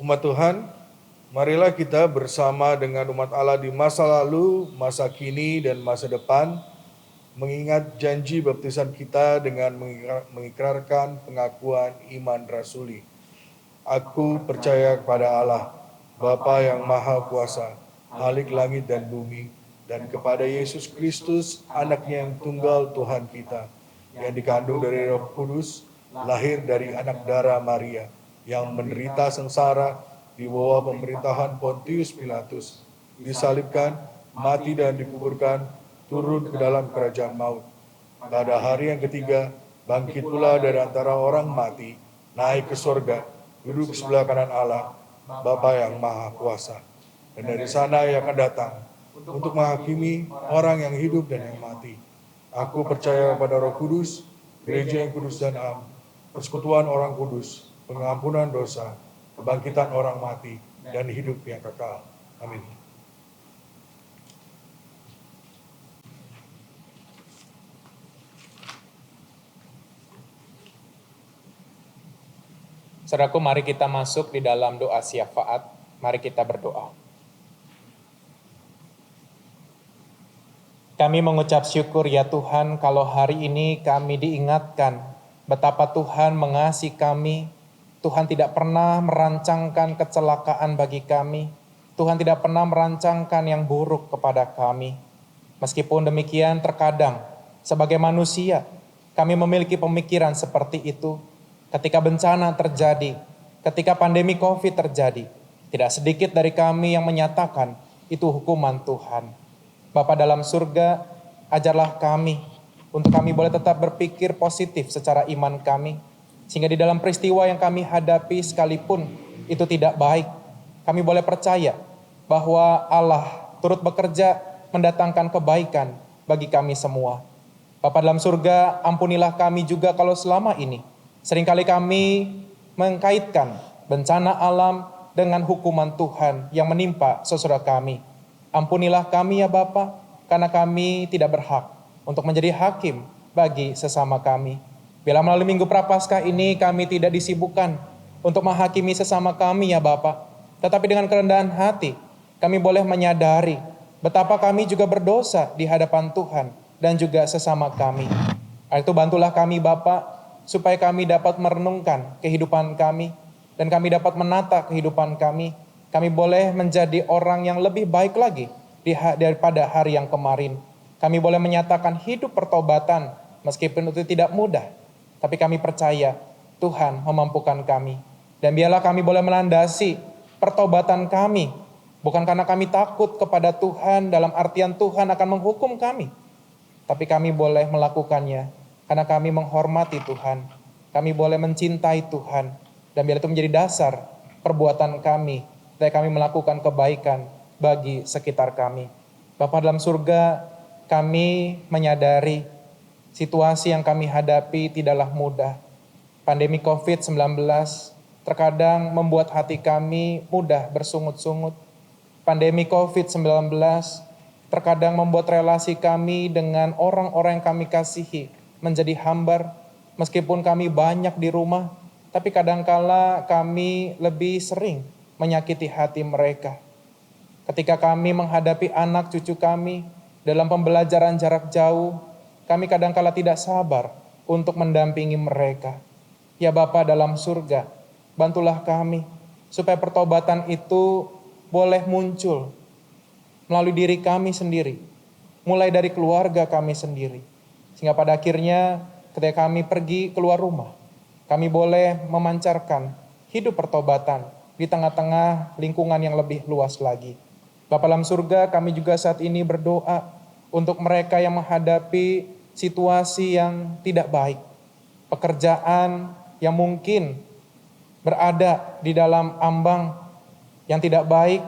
Umat Tuhan, marilah kita bersama dengan umat Allah di masa lalu, masa kini, dan masa depan, mengingat janji baptisan kita dengan mengikrarkan pengakuan iman rasuli. Aku percaya kepada Allah, Bapa yang Maha Kuasa, Khalik langit dan bumi, dan kepada Yesus Kristus, anaknya yang tunggal Tuhan kita, yang dikandung dari Roh Kudus, lahir dari anak darah Maria, yang menderita sengsara di bawah pemerintahan Pontius Pilatus, disalibkan, mati dan dikuburkan, turun ke dalam kerajaan maut. Pada hari yang ketiga, bangkit pula dari antara orang mati, naik ke sorga, duduk sebelah kanan Allah, Bapa yang Maha Kuasa. Dan dari sana ia akan datang untuk menghakimi orang yang hidup dan yang mati. Aku percaya pada Roh Kudus, gereja yang kudus dan am, persekutuan orang kudus, pengampunan dosa, kebangkitan orang mati, dan hidup yang kekal. Amin. Saudaraku, mari kita masuk di dalam doa syafaat. Mari kita berdoa. Kami mengucap syukur ya Tuhan kalau hari ini kami diingatkan betapa Tuhan mengasihi kami. Tuhan tidak pernah merancangkan kecelakaan bagi kami. Tuhan tidak pernah merancangkan yang buruk kepada kami. Meskipun demikian terkadang sebagai manusia kami memiliki pemikiran seperti itu. Ketika bencana terjadi, ketika pandemi COVID terjadi, tidak sedikit dari kami yang menyatakan itu hukuman Tuhan. Bapa dalam surga, ajarlah kami untuk kami boleh tetap berpikir positif secara iman kami, sehingga di dalam peristiwa yang kami hadapi sekalipun itu tidak baik, kami boleh percaya bahwa Allah turut bekerja mendatangkan kebaikan bagi kami semua. Bapa dalam surga, ampunilah kami juga kalau selama ini seringkali kami mengkaitkan bencana alam dengan hukuman Tuhan yang menimpa saudara kami. Ampunilah kami ya Bapa, karena kami tidak berhak untuk menjadi hakim bagi sesama kami. Bila melalui Minggu Prapaskah ini kami tidak disibukkan untuk menghakimi sesama kami ya Bapa, tetapi dengan kerendahan hati kami boleh menyadari betapa kami juga berdosa di hadapan Tuhan dan juga sesama kami. Karena itu bantulah kami Bapa, supaya kami dapat merenungkan kehidupan kami dan kami dapat menata kehidupan kami. Kami boleh menjadi orang yang lebih baik lagi daripada hari yang kemarin. Kami boleh menyatakan hidup pertobatan meskipun itu tidak mudah. Tapi kami percaya Tuhan memampukan kami. Dan biarlah kami boleh melandasi pertobatan kami. Bukan karena kami takut kepada Tuhan dalam artian Tuhan akan menghukum kami. Tapi kami boleh melakukannya karena kami menghormati Tuhan, kami boleh mencintai Tuhan, dan biar itu menjadi dasar perbuatan kami, supaya kami melakukan kebaikan bagi sekitar kami. Bapa dalam surga, kami menyadari situasi yang kami hadapi tidaklah mudah. Pandemi COVID-19 terkadang membuat hati kami mudah bersungut-sungut. Pandemi COVID-19 terkadang membuat relasi kami dengan orang-orang yang kami kasihi menjadi hambar, meskipun kami banyak di rumah, tapi kadangkala kami lebih sering menyakiti hati mereka. Ketika kami menghadapi anak cucu kami dalam pembelajaran jarak jauh, kami kadangkala tidak sabar untuk mendampingi mereka. Ya Bapa dalam surga, bantulah kami supaya pertobatan itu boleh muncul melalui diri kami sendiri, mulai dari keluarga kami sendiri. Sehingga pada akhirnya ketika kami pergi keluar rumah, kami boleh memancarkan hidup pertobatan di tengah-tengah lingkungan yang lebih luas lagi. Bapa dalam surga, kami juga saat ini berdoa untuk mereka yang menghadapi situasi yang tidak baik. Pekerjaan yang mungkin berada di dalam ambang yang tidak baik,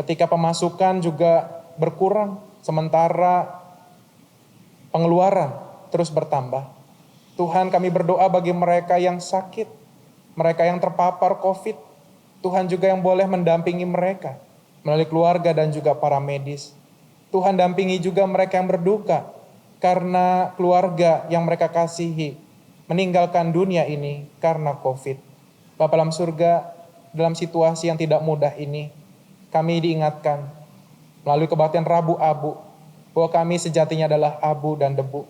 ketika pemasukan juga berkurang, sementara pengeluaran terus bertambah. Tuhan, kami berdoa bagi mereka yang sakit, mereka yang terpapar COVID. Tuhan juga yang boleh mendampingi mereka melalui keluarga dan juga para medis. Tuhan dampingi juga mereka yang berduka karena keluarga yang mereka kasihi meninggalkan dunia ini karena COVID. Bapa dalam surga, dalam situasi yang tidak mudah ini, kami diingatkan melalui kebaktian Rabu Abu bahwa kami sejatinya adalah abu dan debu.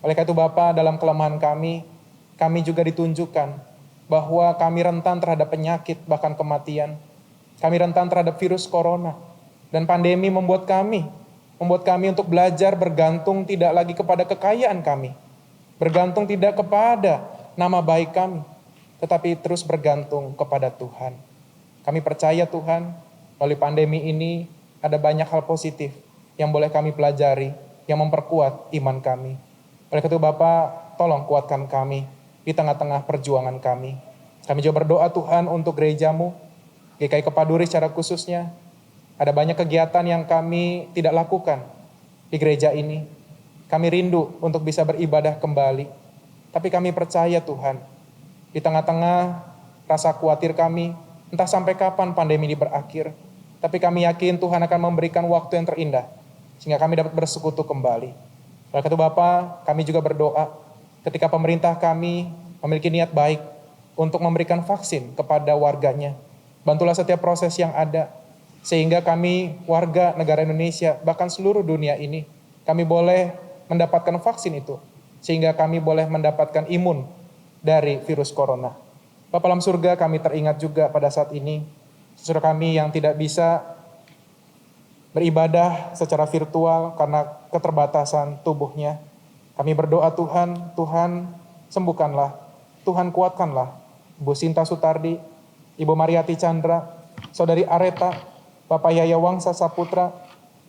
Oleh karena itu Bapa, dalam kelemahan kami juga ditunjukkan bahwa kami rentan terhadap penyakit bahkan kematian. Kami rentan terhadap virus corona. Dan pandemi membuat kami untuk belajar bergantung tidak lagi kepada kekayaan kami. Bergantung tidak kepada nama baik kami, tetapi terus bergantung kepada Tuhan. Kami percaya Tuhan, melalui pandemi ini ada banyak hal positif yang boleh kami pelajari, yang memperkuat iman kami. Oleh karena itu Bapak, tolong kuatkan kami di tengah-tengah perjuangan kami. Kami juga berdoa Tuhan untuk gerejamu, GKI Kepaduri secara khususnya. Ada banyak kegiatan yang kami tidak lakukan di gereja ini. Kami rindu untuk bisa beribadah kembali. Tapi kami percaya Tuhan, di tengah-tengah rasa khawatir kami, entah sampai kapan pandemi ini berakhir, tapi kami yakin Tuhan akan memberikan waktu yang terindah, sehingga kami dapat bersekutu kembali. Oleh karena itu Bapa, kami juga berdoa ketika pemerintah kami memiliki niat baik untuk memberikan vaksin kepada warganya. Bantulah setiap proses yang ada, sehingga kami warga negara Indonesia, bahkan seluruh dunia ini, kami boleh mendapatkan vaksin itu, sehingga kami boleh mendapatkan imun dari virus corona. Bapa dalam surga, kami teringat juga pada saat ini, saudara kami yang tidak bisa beribadah secara virtual karena keterbatasan tubuhnya. Kami berdoa Tuhan sembuhkanlah, Tuhan kuatkanlah Ibu Sinta Sutardi, Ibu Mariati Chandra, Saudari Areta, Bapak Yaya Wangsa Saputra,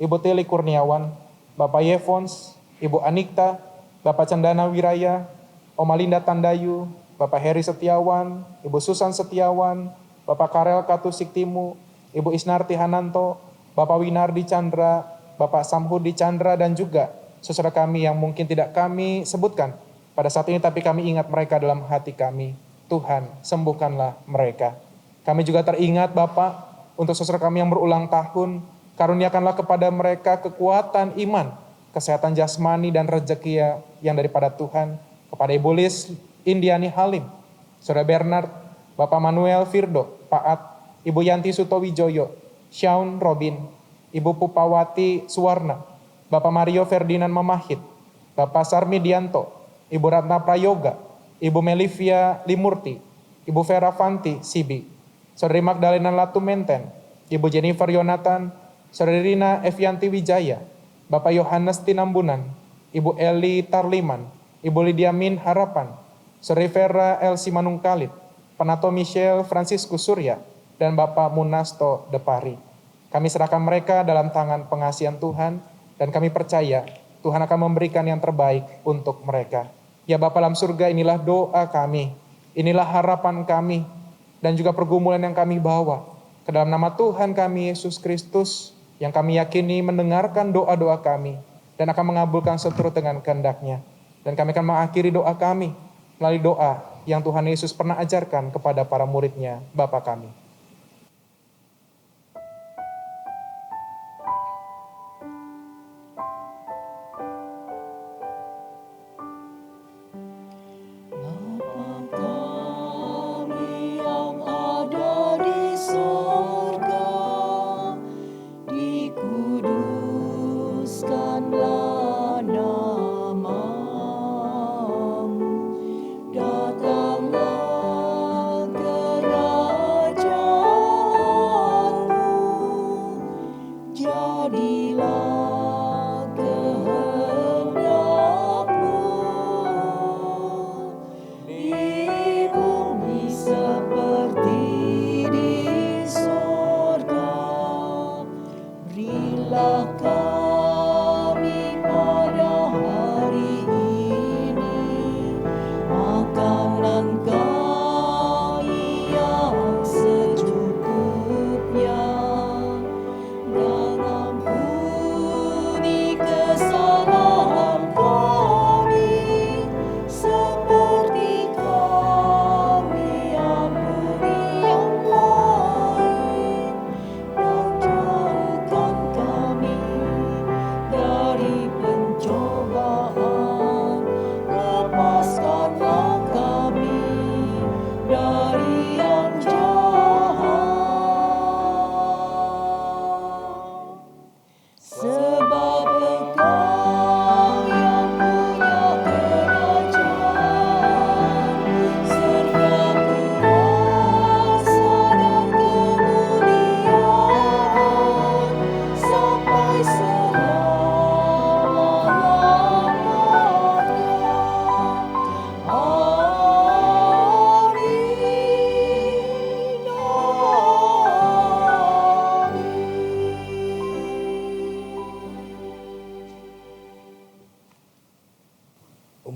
Ibu Tili Kurniawan, Bapak Yevons, Ibu Anikta, Bapak Cendana Wiraya, Om Alinda Tandayu, Bapak Heri Setiawan, Ibu Susan Setiawan, Bapak Karel Katusiktimu, Ibu Isnarti Hananto, Bapak Winardi Chandra, Bapak Samhudi Chandra, dan juga saudara kami yang mungkin tidak kami sebutkan pada saat ini, tapi kami ingat mereka dalam hati kami. Tuhan, sembuhkanlah mereka. Kami juga teringat Bapak, untuk saudara kami yang berulang tahun, karuniakanlah kepada mereka kekuatan iman, kesehatan jasmani dan rezeki yang daripada Tuhan. Kepada Ibu Lis Indiani Halim, Saudara Bernard, Bapak Manuel Firdo, Paat, Ibu Yanti Sutowijoyo, Shaun Robin, Ibu Pupawati Suwarna, Bapak Mario Ferdinand Mamahit, Bapak Sarmidianto, Ibu Ratna Prayoga, Ibu Melivia Limurti, Ibu Vera Fanti Sibi, Saudari Magdalena Latumenten, Ibu Jennifer Yonatan, Saudari Rina Evianti Wijaya, Bapak Yohanes Tinambunan, Ibu Eli Tarliman, Ibu Lydia Min Harapan, Saudari Vera El Simanungkalit, Penato Michelle Franciscus Surya, dan Bapak Munasto Depari. Kami serahkan mereka dalam tangan pengasihan Tuhan, dan kami percaya Tuhan akan memberikan yang terbaik untuk mereka. Ya Bapa dalam surga, inilah doa kami, inilah harapan kami, dan juga pergumulan yang kami bawa. Ke dalam nama Tuhan kami, Yesus Kristus, yang kami yakini mendengarkan doa-doa kami, dan akan mengabulkan seturut dengan kehendak-Nya. Dan kami akan mengakhiri doa kami, melalui doa yang Tuhan Yesus pernah ajarkan kepada para murid-Nya, Bapa kami.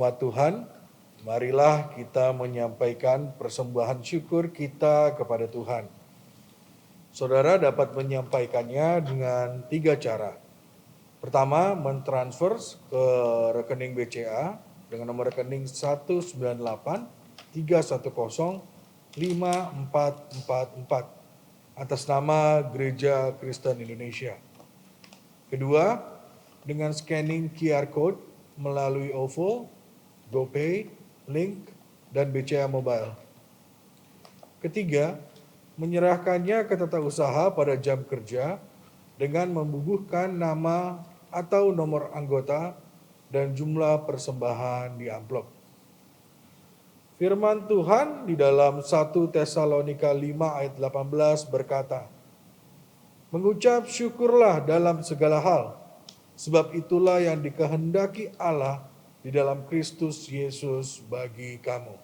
Umat Tuhan, marilah kita menyampaikan persembahan syukur kita kepada Tuhan. Saudara dapat menyampaikannya dengan 3 cara. Pertama, mentransfer ke rekening BCA dengan nomor rekening 198 310 5444. atas nama Gereja Kristen Indonesia. Kedua, dengan scanning QR Code melalui OVO, GoPay, Link, dan BCA Mobile. Ketiga, menyerahkannya ke tata usaha pada jam kerja dengan membubuhkan nama atau nomor anggota dan jumlah persembahan di amplop. Firman Tuhan di dalam 1 Tesalonika 5 ayat 18 berkata, "Mengucap syukurlah dalam segala hal, sebab itulah yang dikehendaki Allah di dalam Kristus Yesus bagi kamu."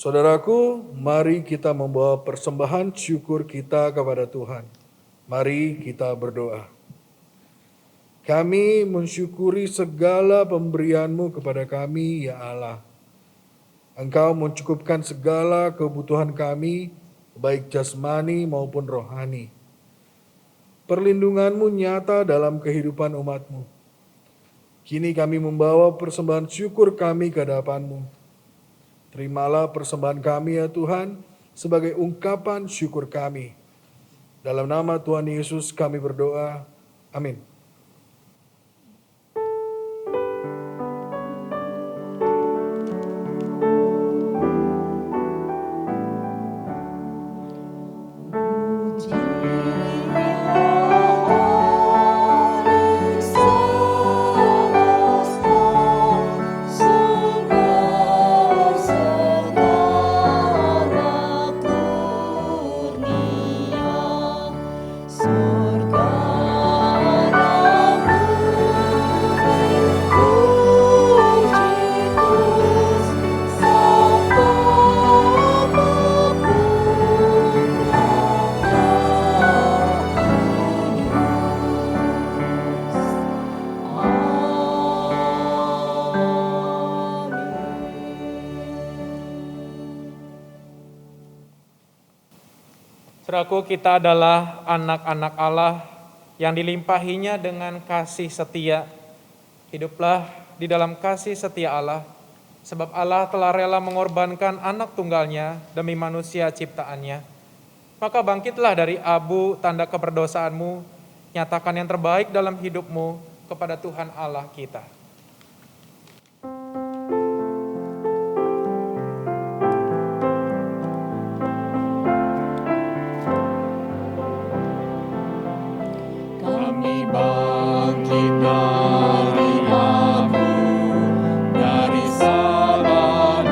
Saudaraku, mari kita membawa persembahan syukur kita kepada Tuhan. Mari kita berdoa. Kami mensyukuri segala pemberian-Mu kepada kami, ya Allah. Engkau mencukupkan segala kebutuhan kami, baik jasmani maupun rohani. Perlindungan-Mu nyata dalam kehidupan umat-Mu. Kini kami membawa persembahan syukur kami ke hadapan-Mu. Terimalah persembahan kami ya Tuhan sebagai ungkapan syukur kami. Dalam nama Tuhan Yesus kami berdoa. Amin. Saudaraku, kita adalah anak-anak Allah yang dilimpahinya dengan kasih setia. Hiduplah di dalam kasih setia Allah, sebab Allah telah rela mengorbankan anak tunggalnya demi manusia ciptaannya. Maka bangkitlah dari abu tanda keberdosaanmu, nyatakan yang terbaik dalam hidupmu kepada Tuhan Allah kita. Bangkit dari abu, dari salah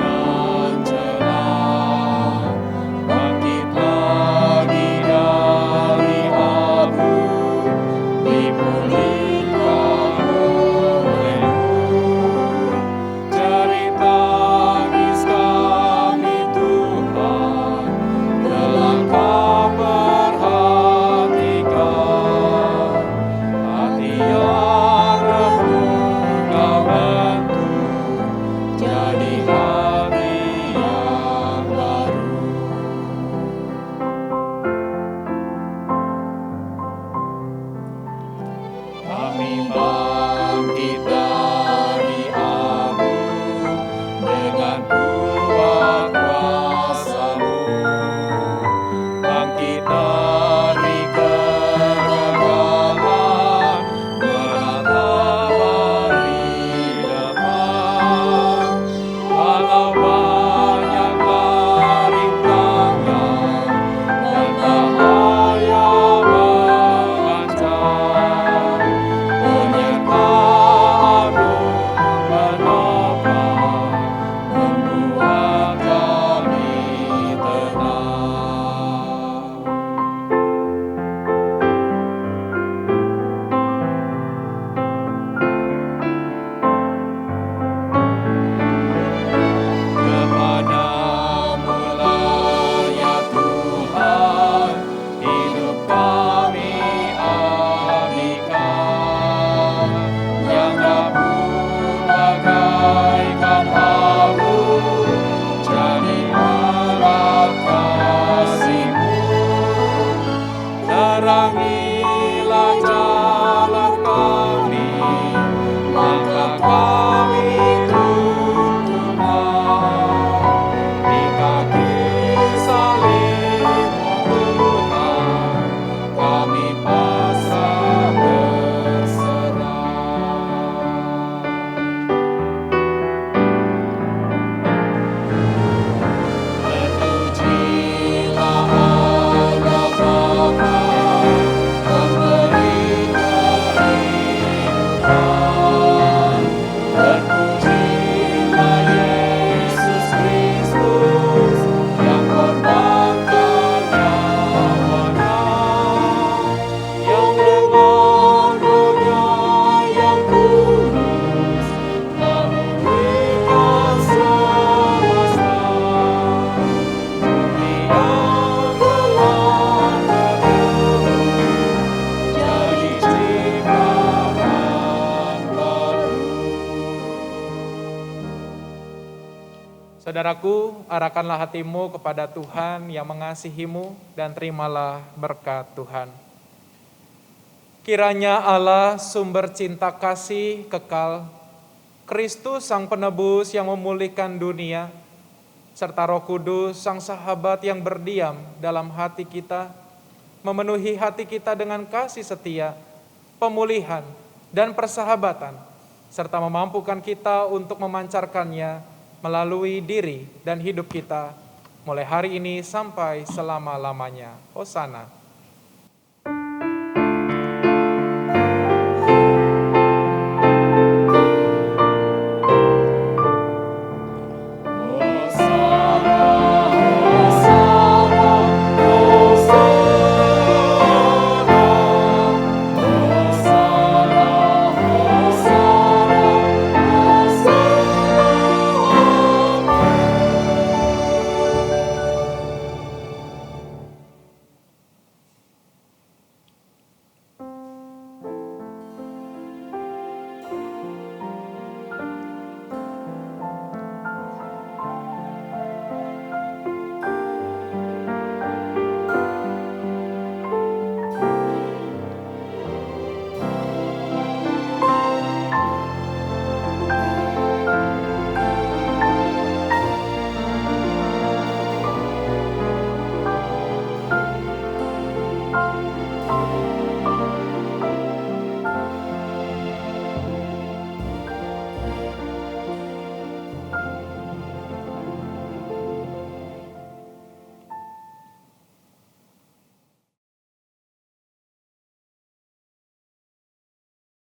Saudaraku, arahkanlah hatimu kepada Tuhan yang mengasihimu dan terimalah berkat Tuhan. Kiranya Allah sumber cinta kasih kekal, Kristus Sang Penebus yang memulihkan dunia, serta Roh Kudus Sang Sahabat yang berdiam dalam hati kita, memenuhi hati kita dengan kasih setia, pemulihan, dan persahabatan, serta memampukan kita untuk memancarkannya melalui diri dan hidup kita, mulai hari ini sampai selama-lamanya. Hosana.